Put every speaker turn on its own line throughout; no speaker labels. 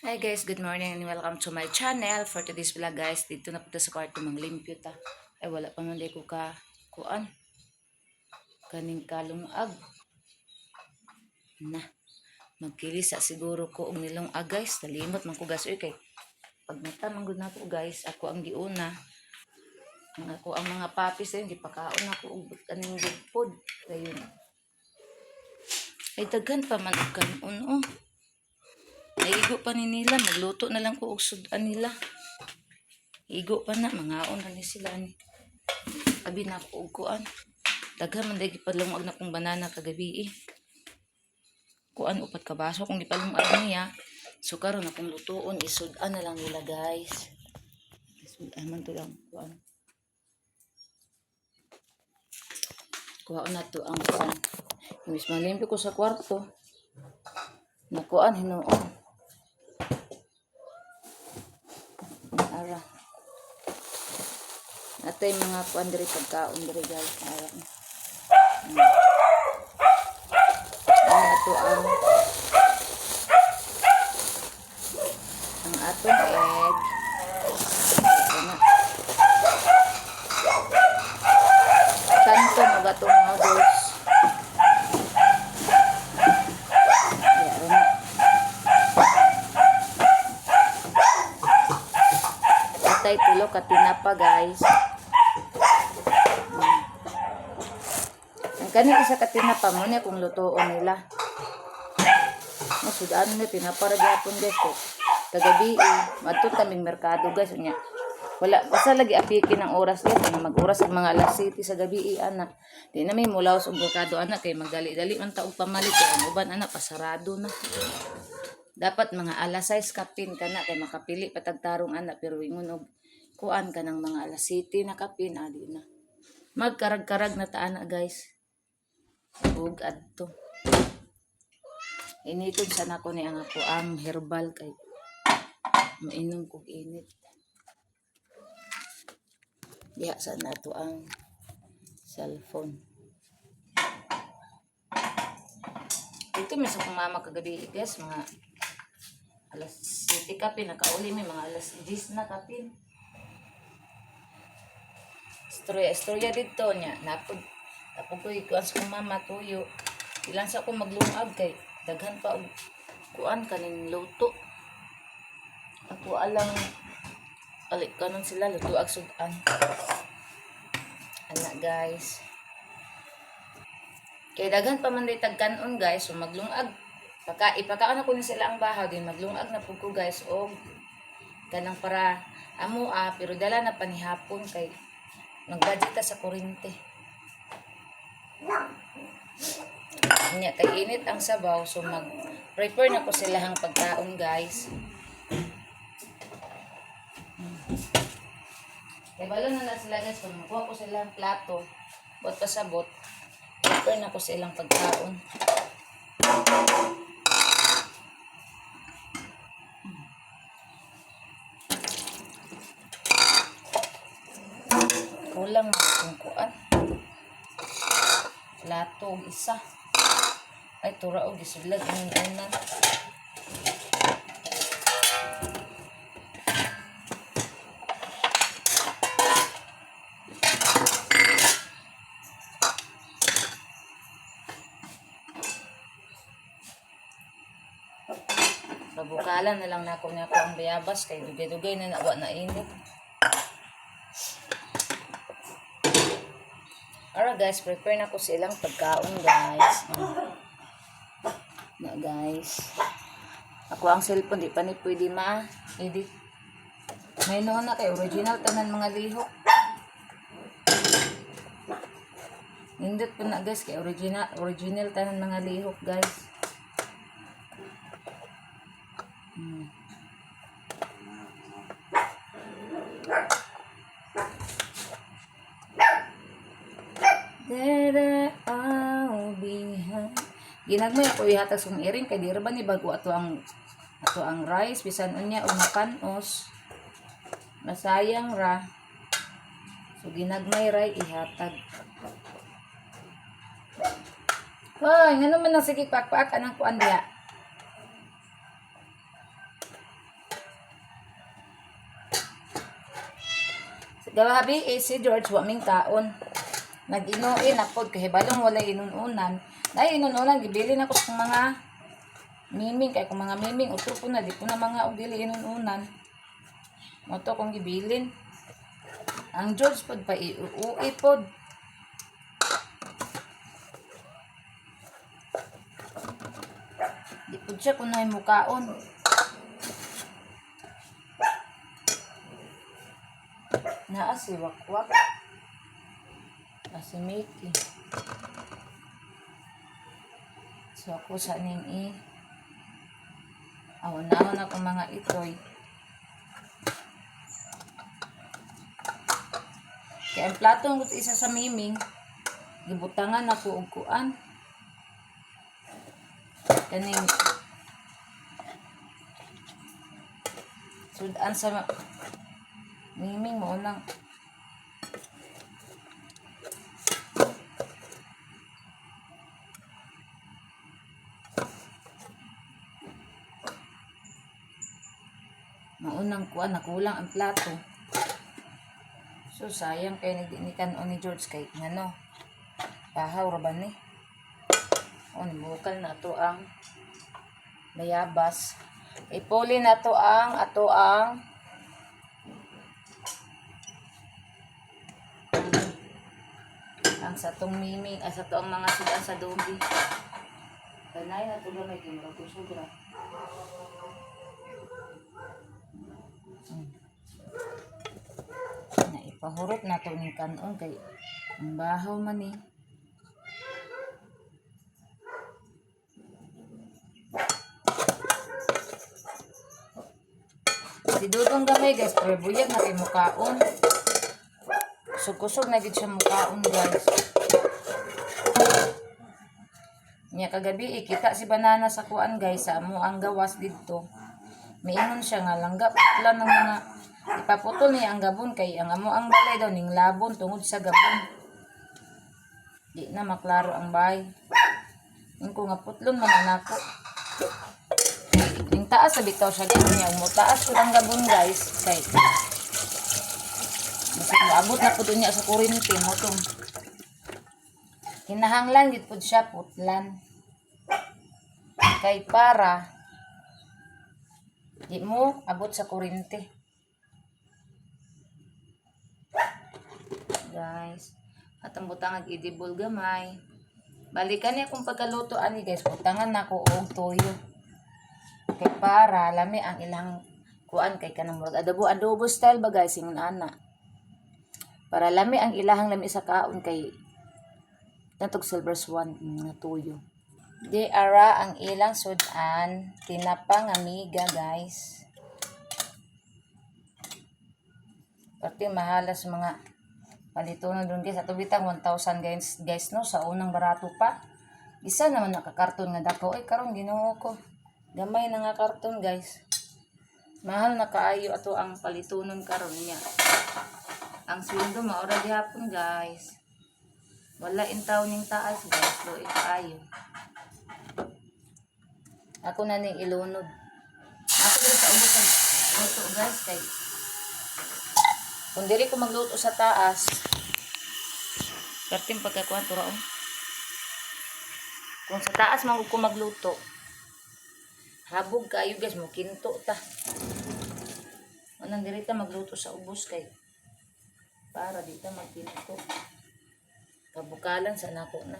Hi guys, good morning and welcome to my channel. For today's vlog guys, dito na po sa kwarto manglimpyo ta. Ay wala pa man ko ka kuan. Kaning kalungag. Na, magkilisa siguro ko og nilong guys. Nalimot man ko guys. Uy kay pag natamang gud na ko guys, ako ang giuna. Ako ang mga papis din gipakaon ako og kaning good food. Dayon. Ay daghan pa man og kanon oh. Naigo pa ni nila, magluto na lang ko og sudan nila. Igo pa na, mangaon na ni sila ni. Abi na ko og kuan. Daghan man dagi padlong na kong banana kagabi eh. Kuan upat ka baso kung gipalumag niya. So karon akong lutuon isudan na lang nila guys. Isudan man to lang kuan. Kuha na to ang kuan. Imbis malimpyo ko sa kwarto. Nakuan hinuon. Ara. Atay mga kuan diri pagkaon diri guys. Ara. Ito ang atong egg. Ito na. Kanto magatong noodles. Ito na. Atay tulo katinapa guys. Ang kaning isa katinapa mo niya kung lutoon nila. Sudan na pinapara gyapon guys ko. Kagabi madto kaming merkado guys nya. Wala basta lagi apikin ang oras guys nga mag-oras ang mga alas 7 sa gabi ana. Di na may mulaw sa merkado ana kay magdali-dali man taog pamalit kay ang uban ana pasarado na. Dapat mga alas 6 kapin kana kay makapili patagtarong ana pero ingon og kuan kanang mga alas 7 na kapin adi na. Magkarag-karag na ta ana guys. Ug adto. Initon sana ko ni ang ako ang herbal kay mainom kog init. Diha sana to ang cellphone. Ito may sa kong mama kagabi guys mga alas 7 kapin nakauli may mga alas 10 na kapin. Istorya dito niya napod ko ikuan sa kong mama tuyo. Ilan sa akong maglungag kay daghan pa og kuan kaning luto. Ako alang alik kanon sila luto ag sudan. Ana guys. Kay daghan pa man day tagkanon guys, so maglungag. Ipakaon ako ni sila ang bahaw din maglungag na pud ko guys og kanang para amo pero dala na panihapon kay nagbudget ta sa kuryente. Nya kay init ang sabaw so mag-prepare na ko silahang pagkaon guys. Kaya balo na sila guys kung makuha ko silang plato bot pasabot prepare na ko silang pagkaon. Kulang akong kuan plato og isa. Ay, tura o gisulag ang unan. Pabukalan na lang na ako niya ang bayabas kay dugay-dugay na nawa na init. Alright guys, prepare na ko silang pagkaon guys. Na guys. Ako ang cellphone di pa ni pwede ma-edit. May noon na kay original tanan mga lihok. Nindot po na guys kay original tanan mga lihok guys. There I'll be ginagmay ako ihatag sung iring kay dira ba ni bago ato ang rice bisan unya og mapanos masayang ra so ginagmay ra ihatag. Hoy ngano man ang sige pakpak anang kuan diha Gabi si George wa ming kaon. Nag-inuin apod kay balong wala inununan. Ay inununan gibili na ko sa mga miming kay kung mga miming utro ko na di ko na mga og dili inununan. Mo to kung gibilin. Ang George pod pa iuwi pod. Di pod siya kung na mukaon. Naa si Wakwak. Si Mickey. So ako sa ning ahon-ahon ako mga itoy. Kaya ang plato ng isa sa miming, gibutangan ako og kuan. Kaning sudan sa miming mo nang maunang kuan nakulang ang plato. So sayang kay nagdinikan o ni George kay ngano. Pahaw ra ba ni? O nimukal na to ang bayabas. Ipuli na to ang sa tong miming sa to ang mga sudan sa dobi. Kanay na to gamay kay mura ko sobra. Na ipahurot na to ning kanon kay ang bahaw man ni. Si Dudong gamay guys, pero buyag na kay mukaon. Kusog na gid siya mukaon guys. Nya kagabi kita si banana sa kuan guys sa amo ang gawas didto. Miingon siya nga langga putla ng mga ipaputol niya ang gabon kay ang amo ang balay daw ning labon tungod sa gabon. Di na maklaro ang bay. Ingko nga putlon man nako. Ning taas sa bitaw siya gid niya mo taas pud ang gabon guys kay bisig moabot na pud niya sa kuryente mo tong. Kinahanglan gid pud siya putlan. Kay para di mo abot sa kuryente. Guys, atong butang ag-edible gamay. Balikan niya kung pagkaluto ani guys, butangan nako og toyo. Kay para lami ang ilang kuan kay kanang murag adobo style ba guys ingon ana. Para lami ang ilahang lami sa kaon kay natog silver swan nga toyo. Di ara ang ilang sudan tinapang amiga guys. Pati mahalas mga palito na doon guys. Ato bitang 1,000 guys no sa unang barato pa. Isa naman nakakarton nga dako. Ay karon Ginoo ko. Gamay na nga karton guys. Mahal na kaayo ato ang palitunon karon niya. Ang sweldo maura gihapon guys. Wala intaw ning taas guys. Lo ikaayo. Ako na ning ilunod. Ako dito sa ubos ng luto guys kay kung dili ko magluto sa taas karting pagkakuan to raon. Kung sa taas man ko magluto habog kayo guys mo kinto ta. Anong diri ta magluto sa ubos kay para dito magkinto. Kabukalan sa nako na.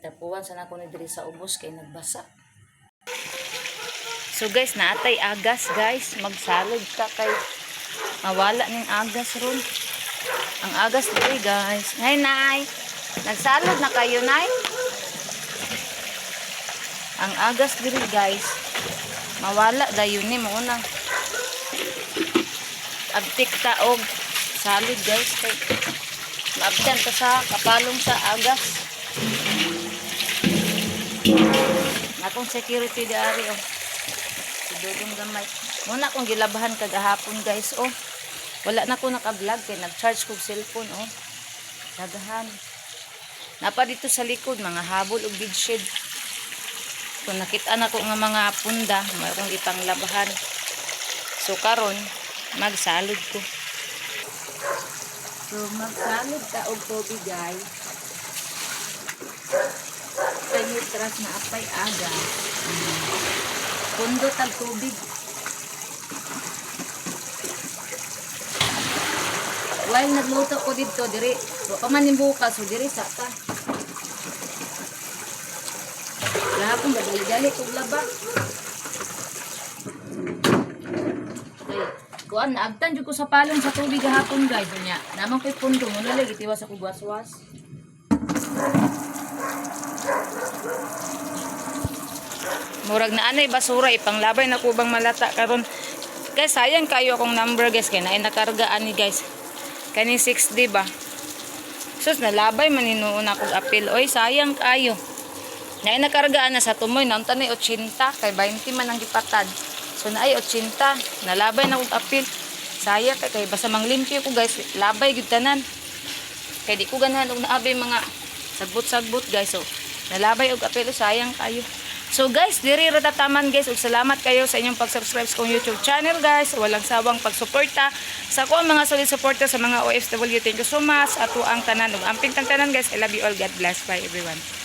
Tapuan sa nako ni diri sa ubos kay nagbasa. So guys, naatay agas guys. Magsalod ka kay mawala ning agas ron. Ang agas diri guys. Nay nay. Nagsalod na kayo nay. Ang agas diri guys. Mawala dayon ni mo na. Abtik ta og salud guys kay maabtan ta sa kapalong sa agas. Nakong security dari oh. Si Dudong gamay. Muna akong gilabahan kagahapon guys oh. Wala na ko naka-vlog kay nag-charge kog cellphone oh. Dagahan. Napa dito sa likod mga habol og bedshed. Kung nakita na ko nga mga punda, may akong ipanglabahan. So So karon magsalud ko. So magsalud ta og tubig guys. Kay nitras na apay aga. Pundo tag tubig. While nagluto ko dito diri, wa pa man bukas so diri sa ta. Gahapon gadali-dali kog laba. Okay. Kuan naagtan jud ko sa palong sa tubig gahapon guys nya. Naman koy pundo mo na lagi tiwas ako waswas. Murag na anay basura ipanglabay na ko bang malata karon. Guys, sayang kayo akong number guys kay naay nakargaan ni guys. Kani 6D ba? Sus nalabay man hinuon akong apil. Oy, sayang kayo. Naay nakargaan na sa tumoy naunta na 80 kay 20 man ang gipatad. So naay 80, nalabay na akong apil. Sayang kay basta manglimpyo ko guys, labay gyud tanan. Kay di ko ganahan og naabay mga sagbot-sagbot guys. So nalabay og apil, sayang kayo. So guys, diri ra tataman guys ug salamat kayo sa inyong pag-subscribe sa kong YouTube channel guys. Walang sawang pagsuporta sa akong mga solid supporter sa mga OFW. Thank you so much. Ato ang tanan ug amping tanan guys. I love you all. God bless. Bye everyone.